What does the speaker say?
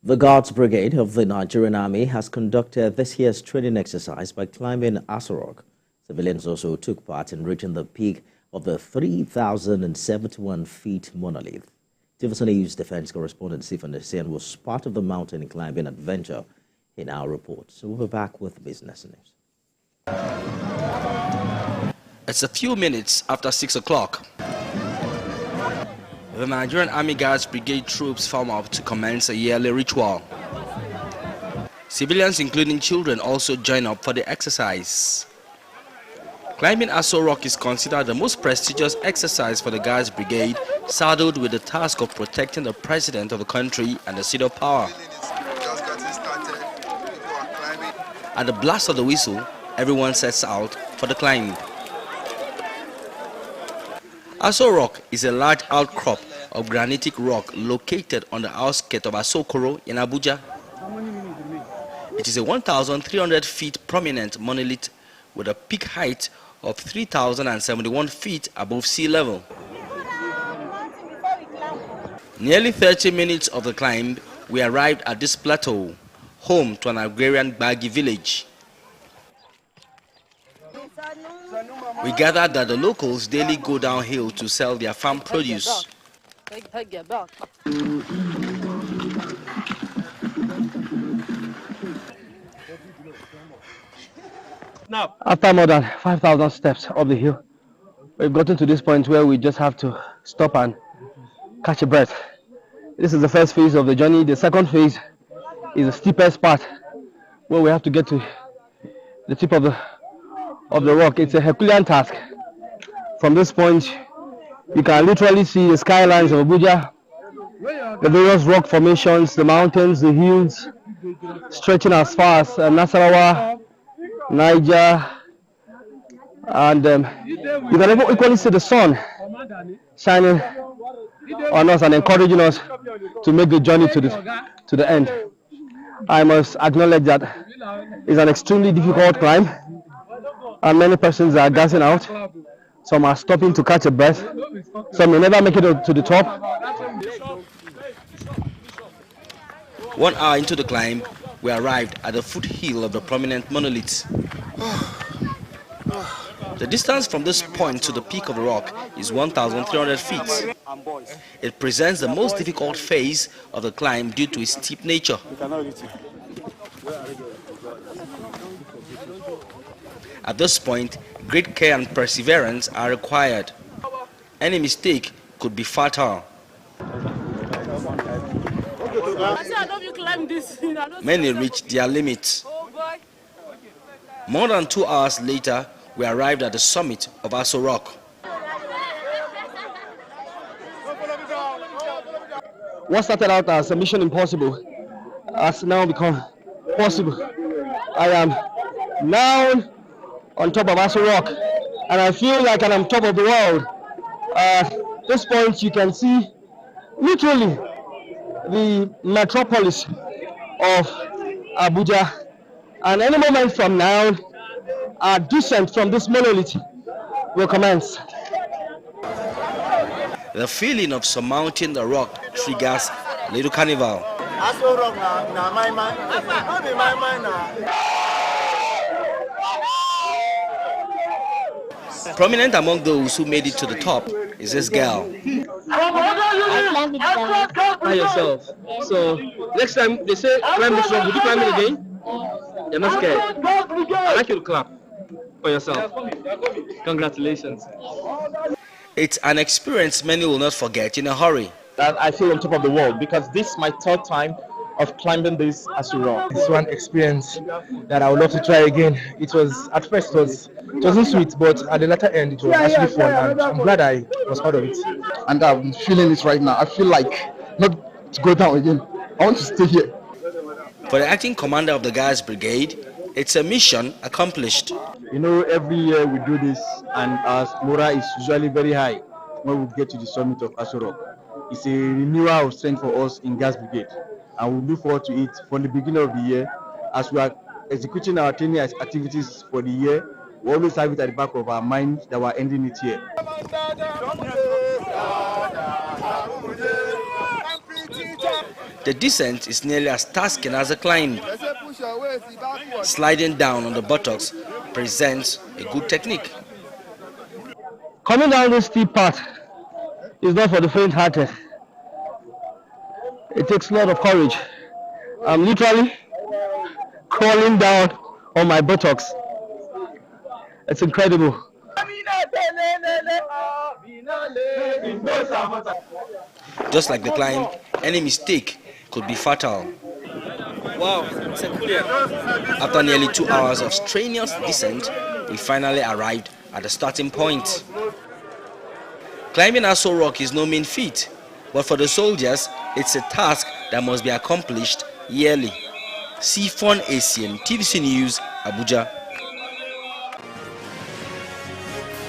The Guards Brigade of the Nigerian Army has conducted this year's training exercise by climbing Aso Rock. Civilians also took part in reaching the peak of the 3,071 feet monolith. TVC News Defense Correspondent Stephen was part of the mountain climbing adventure in our report. So we'll be back with business news. It's a few minutes after 6 o'clock. The Nigerian Army Guards Brigade troops form up to commence a yearly ritual. Civilians, including children, also join up for the exercise. Climbing Aso Rock is considered the most prestigious exercise for the Guards Brigade, saddled with the task of protecting the president of the country and the seat of power. At the blast of the whistle, everyone sets out for the climb. Aso Rock is a large outcrop of granitic rock located on the outskirts of Asokoro in Abuja. It is a 1,300 feet prominent monolith with a peak height of 3,071 feet above sea level. Nearly 30 minutes of the climb, we arrived at this plateau, home to an agrarian Gbagi village. We gathered that the locals daily go downhill to sell their farm produce. After more than 5,000 steps up the hill, we've gotten to this point where we just have to stop and catch a breath. This is the first phase of the journey. The second phase is the steepest part, where we have to get to the tip of the rock. It's a Herculean task. From this point, you can literally see the skylines of Abuja, the various rock formations, the mountains, the hills, stretching as far as Nasarawa, Niger, and you can even equally see the sun shining on us and encouraging us to make the journey to the end. I must acknowledge that it's an extremely difficult climb, and many persons are gassing out. Some are stopping to catch a breath. Some may never make it to the top. 1 hour into the climb, we arrived at the foothill of the prominent monolith. The distance from this point to the peak of the rock is 1,300 feet. It presents the most difficult phase of the climb due to its steep nature. At this point, great care and perseverance are required. Any mistake could be fatal. Many reached their limits. More than 2 hours later, we arrived at the summit of Aso Rock. What started out as a mission impossible has now become possible. I am now on top of Aso Rock, and I feel like I'm on top of the world. At this point, you can see literally the metropolis of Abuja, and any moment from now, our descent from this monolith will commence. The feeling of surmounting the rock triggers a little carnival. Prominent among those who made it to the top is this girl. By yourself. So next time they say climb this rock, would you climb it again? You're not scared. I'd like you to clap for yourself. Congratulations. It's an experience many will not forget in a hurry. That I feel on top of the world, because this is my third time of climbing this Aso Rock. It's one experience that I would love to try again. It was, at first it wasn't sweet, but at the latter end it was actually fun, and I'm glad I was part of it. And I'm feeling it right now. I feel like not to go down again. I want to stay here. For the acting commander of the Guards Brigade, it's a mission accomplished. You know, every year we do this, and our morale is usually very high when we get to the summit of Aso Rock. It's a renewal of strength for us in Guards Brigade, and we look forward to it from the beginning of the year. As we are executing our training activities for the year, we always have it at the back of our mind that we're ending it here. The descent is nearly as tasking as the climb. Sliding down on the buttocks presents a good technique. Coming down this steep path is not for the faint-hearted. It takes a lot of courage. I'm literally crawling down on my buttocks. It's incredible. Just like the climb, any mistake could be fatal. Wow, after nearly 2 hours of strenuous descent, we finally arrived at the starting point. Climbing Aso Rock is no mean feat, but for the soldiers, it's a task that must be accomplished yearly. Sifon Asian, TVC News, Abuja.